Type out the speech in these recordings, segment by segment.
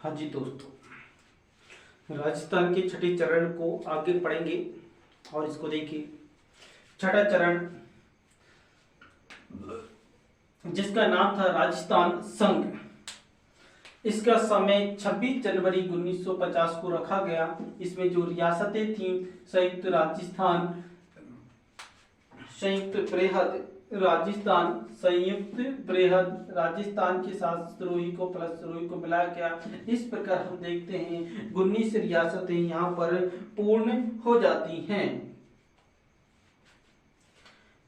हाँ जी दोस्तों, राजस्थान के छठे चरण को आगे पढ़ेंगे और इसको देखिए। छठा चरण जिसका नाम था राजस्थान संघ, इसका समय 26 जनवरी 1950 को रखा गया। इसमें जो रियासतें थीं, संयुक्त राजस्थान, संयुक्त बृहद राजस्थान, संयुक्त बृहद राजस्थान के साथ सिरोही को प्लस सिरोही को मिलाया गया। इस प्रकार हम देखते हैं 19 रियासतें यहाँ पर पूर्ण हो जाती हैं।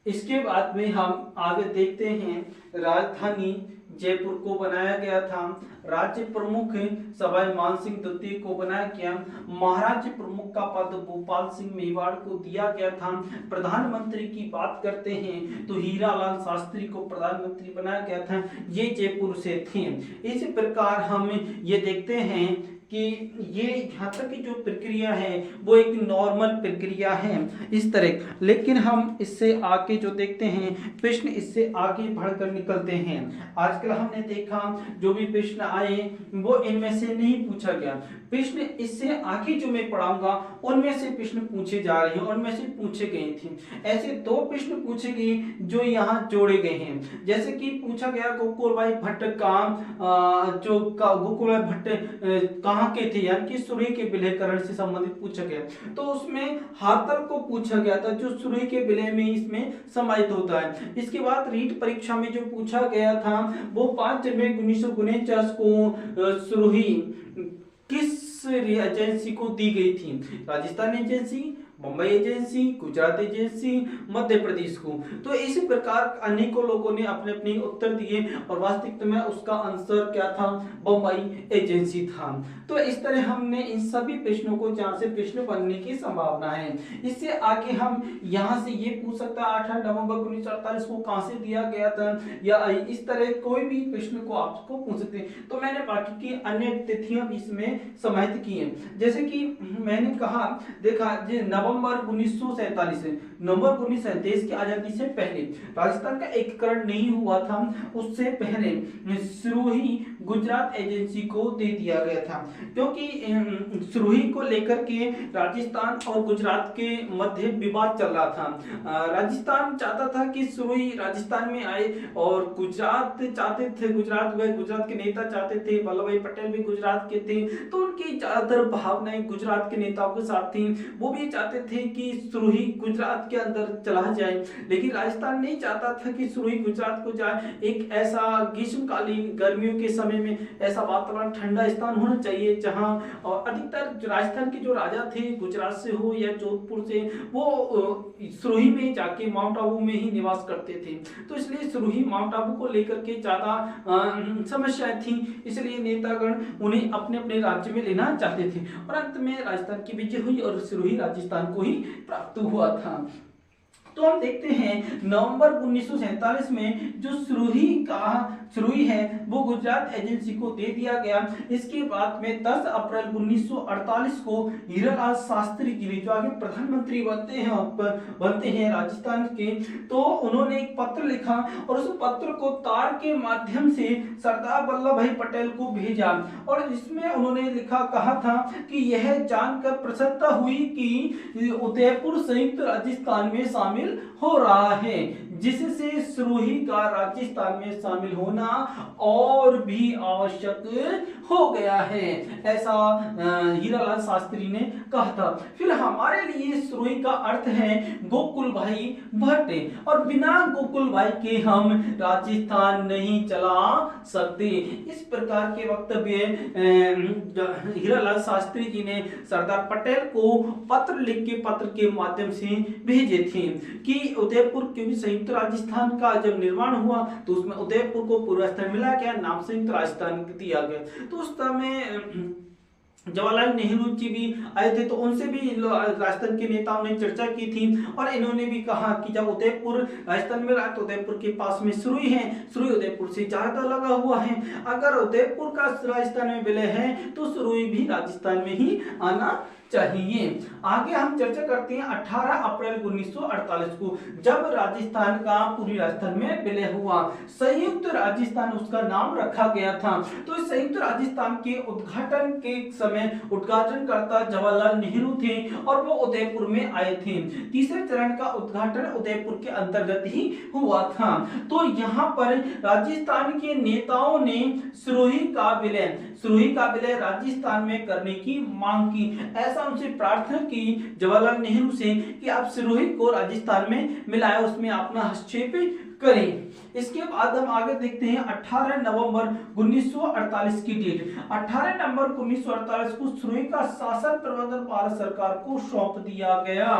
इसके बाद में हम आगे देखते हैं राजधानी जयपुर को बनाया गया था। राज्य प्रमुख सवाई मानसिंह द्वितीय को बनाया गया। महाराज प्रमुख का पद भोपाल सिंह मेवाड़ को दिया गया था। प्रधानमंत्री की बात करते हैं तो हीरालाल शास्त्री को प्रधानमंत्री बनाया गया था। ये जयपुर से थे। इस प्रकार हम ये देखते हैं कि ये यहाँ तक की जो प्रक्रिया है वो एक नॉर्मल प्रक्रिया है इस तरह। लेकिन हम इससे आगे जो देखते हैं प्रश्न, इससे आगे बढ़कर निकलते हैं। आजकल हमने देखा जो भी प्रश्न आए वो इनमें से नहीं पूछा गया। प्रश्न इससे आगे जो मैं पढ़ाऊंगा उनमें से प्रश्न पूछे जा रहे हैं, उनमें से पूछे गए थे। ऐसे दो प्रश्न पूछे गए जो यहाँ जोड़े गए हैं। जैसे कि पूछा गया गोकुलभाई भट्ट का जो गोकुलभाई भट्ट कहाँ के थे, यानी कि सुरही के विलयकरण से संबंधित पूछा गया। तो उसमें हातल को पूछा गया था जो सुरही के विलय में इसमें समाहित होता है। इसके बाद रीट परीक्षा में जो पूछा गया था वो 5 जनवरी 1949 को सुरही किस एजेंसी को दी गई थी? Rajasthan agency, Mumbai agency, Gujarat agency, Madhya Pradesh को। तो इसी प्रकार अनेकों लोगों ने अपने अपने उत्तर दिए और वास्तविकता में उसका आंसर क्या था? मुंबई एजेंसी था। तो इस तरह हमने इन सभी प्रश्नों को, जहां से प्रश्न बनने की संभावना है। इससे आगे हम यहां से ये पूछ सकता है 8 नवंबर 1948 को कहां से दिया गया था, या इस तरह कोई भी प्रश्न को आपको पूछ सकते हैं। तो मैंने बाकी की अन्य तिथियां भी इसमें समाहित की हैं। जैसे कि मैंने कहा, देखा नवंबर 1947 की आजादी से पहले राजस्थान का एकीकरण नहीं हुआ था। उससे पहले सिरोही गुजरात एजेंसी को दे दिया गया था, क्योंकि सिरोही को लेकर के राजस्थान और गुजरात के मध्य विवाद चल रहा था। राजस्थान चाहता था कि सिरोही राजस्थान में आए और गुजरात चाहते थे, गुजरात के नेता चाहते थे, वल्लभ भाई पटेल भी गुजरात के थे, तो उनकी ज्यादातर भावनाएं गुजरात के नेताओं के साथ थी। वो भी चाहते थे कि सिरोही गुजरात के अंदर चला जाए, लेकिन राजस्थान नहीं चाहता था कि सिरोही गुजरात को जाए। एक ऐसा ग्रीष्मकालीन गर्मियों के समय में ऐसा वातावरण, ठंडा स्थान होना चाहिए जहां अधिकतर राजस्थान के जो राजा थे, गुजरात से हो या जोधपुर से, वो सिरोही में जाके माउंट आबू में ही निवास करते थे। तो इसलिए सिरोही माउंट आबू को लेकर के ज्यादा समस्याएं थी, इसलिए नेतागण उन्हें अपने अपने राज्य में लेना चाहते थे। और अंत में राजस्थान की विजय हुई और सिरोही राजस्थान को ही प्राप्त हुआ था। तो हम देखते हैं नवंबर 1947 में जो सिरोही है वो गुजरात एजेंसी को दे दिया गया। इसके बाद में 10 अप्रैल 1948 को हीरालाल शास्त्री जी जो आगे प्रधानमंत्री बनते हैं राजस्थान के, तो उन्होंने एक पत्र लिखा और उस पत्र को तार के माध्यम से सरदार वल्लभ भाई पटेल को भेजा। और इसमें उन्होंने कहा था कि यह जानकर प्रसन्नता हुई कि उदयपुर संयुक्त राजस्थान में शामिल हो रहा है, जिससे सिरोही का राजस्थान में शामिल होना और भी आवश्यक हो गया है, ऐसा हीरालाल शास्त्री ने कहा था। फिर हमारे लिए सिरोही का अर्थ है गोकुल भाई भट्ट, और बिना गोकुल भाई के हम राजस्थान नहीं चला सकते। इस प्रकार के वक्तव्य हीरालाल शास्त्री जी ने सरदार पटेल को पत्र के माध्यम से भेजे थे कि उदयपुर, क्योंकि संयुक्त राजस्थान का जब निर्माण हुआ तो उसमें उदयपुर को पूर्व स्थान मिला गया, नाम संयुक्त राजस्थान दिया गया। तो उस समय जवाहरलाल नेहरू जी भी आए थे, तो उनसे भी राजस्थान के नेताओं ने चर्चा की थी और इन्होंने भी कहा कि जब उदयपुर राजस्थान में रहा तो उदयपुर के पास में सिरोही है, सिरोही उदयपुर से ज्यादा लगा हुआ है। अगर उदयपुर का राजस्थान में विलय है तो सिरोही भी राजस्थान में ही आना चाहिए। आगे हम चर्चा करते हैं 18 अप्रैल 1948 को, जब राजस्थान का पूरी राजस्थान में विलय हुआ, संयुक्त राजस्थान उसका नाम रखा गया था। तो इस संयुक्त राजस्थान के उद्घाटन के समय उद्घाटनकर्ता जवाहरलाल नेहरू थे और वो उदयपुर में आए थे। तीसरे चरण का उद्घाटन उदयपुर के अंतर्गत ही हुआ था। तो यहाँ पर राजस्थान के नेताओं ने सिरोही का विलय राजस्थान में करने की मांग की। ऐसा उनसे प्रार्थना की जवाहरलाल नेहरू से कि आप सिरोही को राजस्थान में मिलाए, उसमें अपना हस्तक्षेप करें। इसके बाद हम आगे देखते हैं 18 नवंबर 1948 की डेट। 18 नवंबर 1948 को सिरोही का शासन प्रबंधन भारत सरकार को सौंप दिया गया।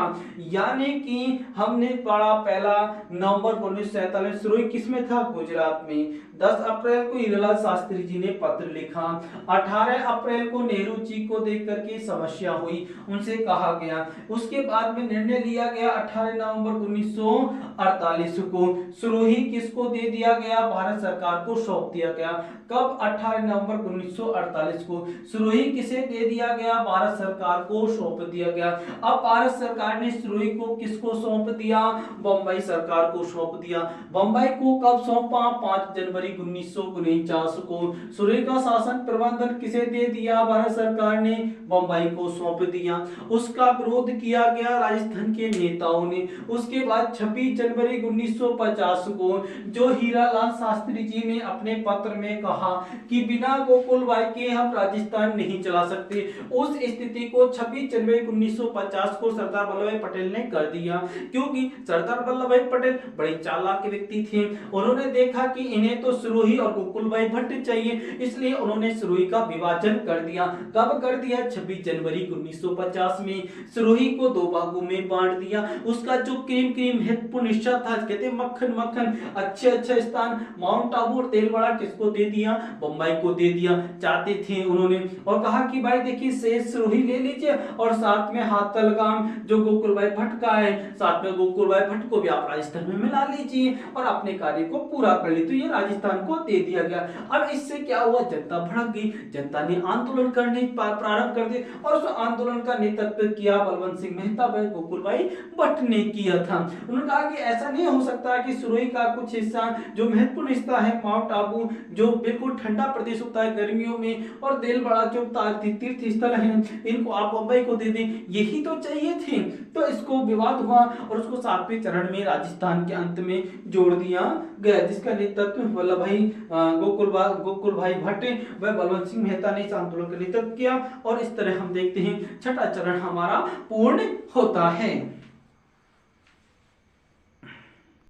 यानी कि हमने पढ़ा पहला नवंबर 1947 सिरोही किसमें था? गुजरात में। 10 अप्रैल को हीरालाल शास्त्री जी ने पत्र लिखा। 18 अप्रैल को नेहरू जी को देख करके समस्या हुई, उनसे कहा गया। उसके बाद में निर्णय लिया गया 18 नवंबर 1948 को सिरोही किसको दे दिया गया? भारत सरकार को सौंप दिया गया। कब? 18 नवंबर 1948 को सिरोही किसे दे दिया गया? भारत सरकार को सौंप दिया गया। अब भारत सरकार ने सिरोही को किसको सौंप दिया? बंबई सरकार को सौंप दिया। बंबई को कब सौंपा? 5 जनवरी 1949 को। सिरोही का शासन प्रबंधन किसे दे दिया? भारत सरकार ने बंबई को सौंप दिया। उसका विरोध किया गया राजस्थान के नेताओं ने। उसके बाद 26 जनवरी 1950 को जो हीरालाल शास्त्री जी ने अपने पत्र में कहा कि बिना गोकुल भाई के हम राजस्थान नहीं चला सकते, उस स्थिति को 26 जनवरी 1950 को सरदार वल्लभ भाई पटेल ने कर दिया। क्योंकि सरदार वल्लभ भाई पटेल बड़े चालाक व्यक्ति थे। उन्होंने देखा कि इन्हें तो सिरोही और गोकुल भाई भट्ट चाहिए, इसलिए उन्होंने सिरोही का विभाजन कर दिया। कब कर दिया? 26 जनवरी 1950 में। सिरोही को 2 भागों में बांट दिया। उसका जो क्रीम महत्वपूर्ण हिस्सा था, कहते मक्खन अच्छे स्थान माउंट आबू और तेलवाड़ा किसको दे दिया? बंबई को दे दिया। चाहते थे उन्होंने, और कहा कि भाई देखिए शेष सिरोही ले लीजिए और साथ में हाथलगाम जो गोकुल भाई भट्ट का है, साथ में गोकुल भाई भट्ट को भी आप राजस्थान में मिला लीजिए और अपने कार्य को पूरा कर लीजिए। तो ये राजस्थान को दे दिया गया। अब इससे क्या हुआ? जनता भड़क गई। जनता ने आंदोलन करने प्रारंभ कर दिए और उस आंदोलन का नेतृत्व किया बलवंत सिंह मेहता व गोकुल भाई भट्ट ने किया था। उन्होंने कहा कि ऐसा नहीं हो सकता कि सिरोही का कुछ हिस्सा जो महत्वपूर्ण हिस्सा है माउंट आबू जो बिल्कुल ठंडा प्रदेश होता है गर्मियों में, और देलवाड़ा जो तीर्थ स्थल है, इनको आप बंबई को दे दें, यही तो चाहिए थे। तो इसको विवाद हुआ और उसको 7वें चरण में राजस्थान के अंत में जोड़ दिया गया, जिसका नेतृत्व गोकुल भाई भट्ट व बलवंत सिंह मेहता ने इस आंदोलन का नेतृत्व किया। और इस तरह हम देखते हैं छठा चरण हमारा पूर्ण होता है।